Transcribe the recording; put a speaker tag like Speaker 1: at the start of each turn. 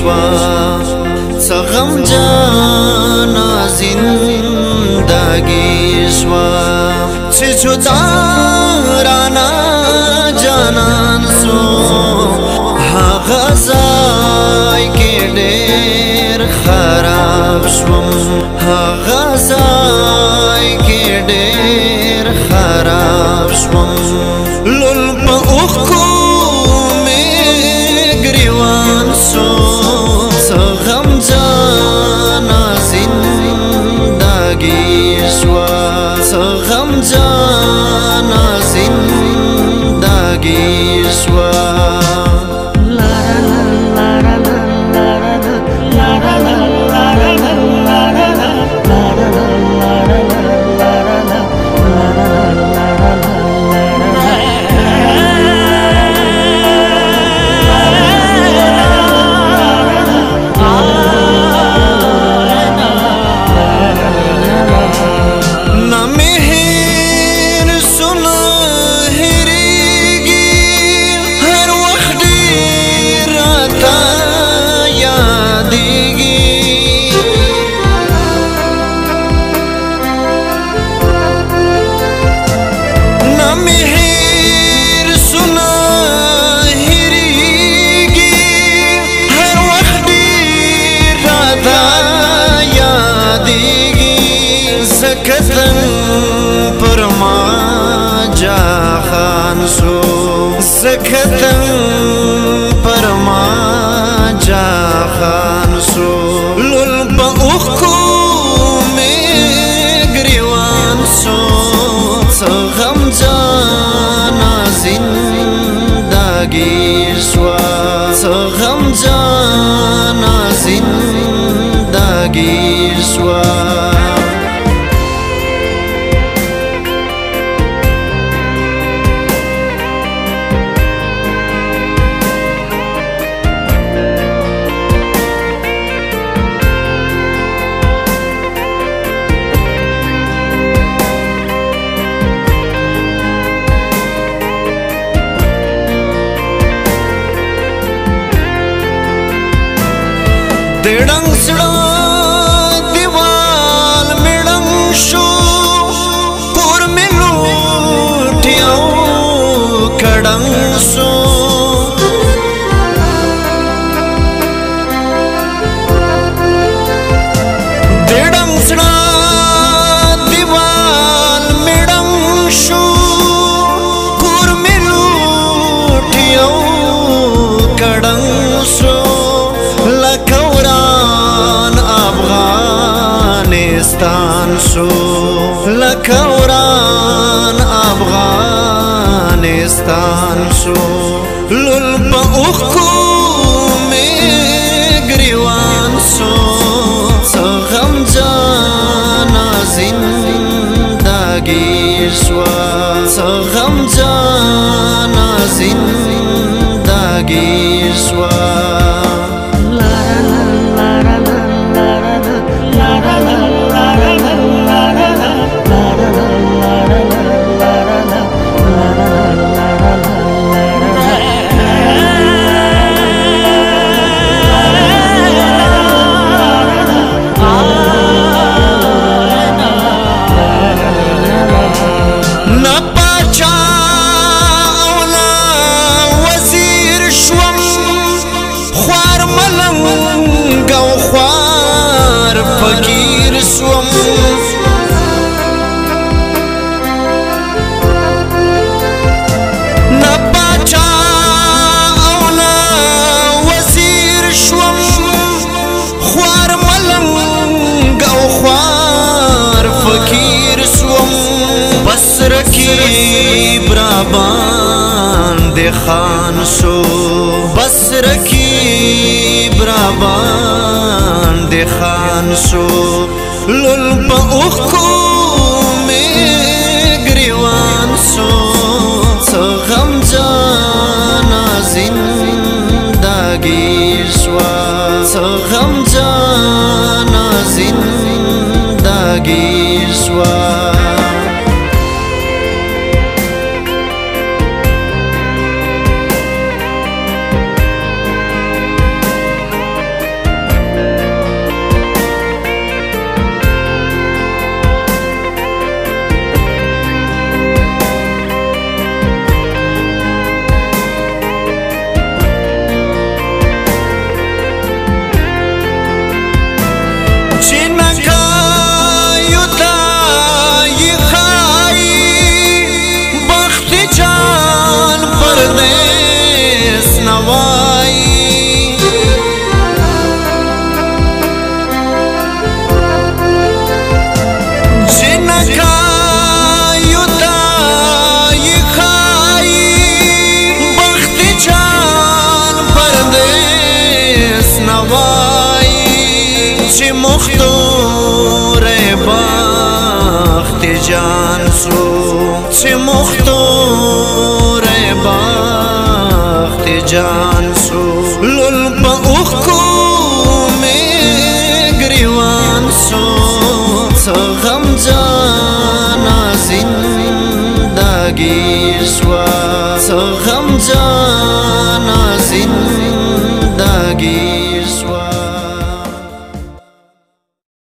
Speaker 1: شوا سغم جانا زندگی شوا چه جدا رانا جانان سو هغه ځای کې ډېر خراب شوم هغه ځای کې ډېر خراب شوم لول په اوښکو مې ګریوان سو څه غمجانه زندګي شوه څه غمجانه زندګي شوه کتن پر ما جا خان سو سکتن پر ما جا خان سو لول با اوخکو میں گریوان سو سغم جانا زندگی شوا سغم جانا زندگی شوا دړنګ سړو دیوال مړنګ شو کور مې لوټیو کډنګ شو دړنګ سړو دیوال مړنګ شو کور مې لوټیو کډنګ شو افغانستان شو لکوران افغانستان شو لول په اوښکو مې ګریوان شو څه غمجانه زندګي شوه څه غمجانه زندګي شوه فقیر سوم نا باچا او نا وزیر شوم خوار ملنگ او خوار فقیر سوم بس رکی برابان دے خان شو بس رکی برابان دے خان شو لول په اوښکو مې ګریوان شو څه غمجانه زندګي شوه څه غمجانه زندګي شوه جان سو لول پا اوخکو میں گریوان سو غم جانا زندگی سوا غم جانا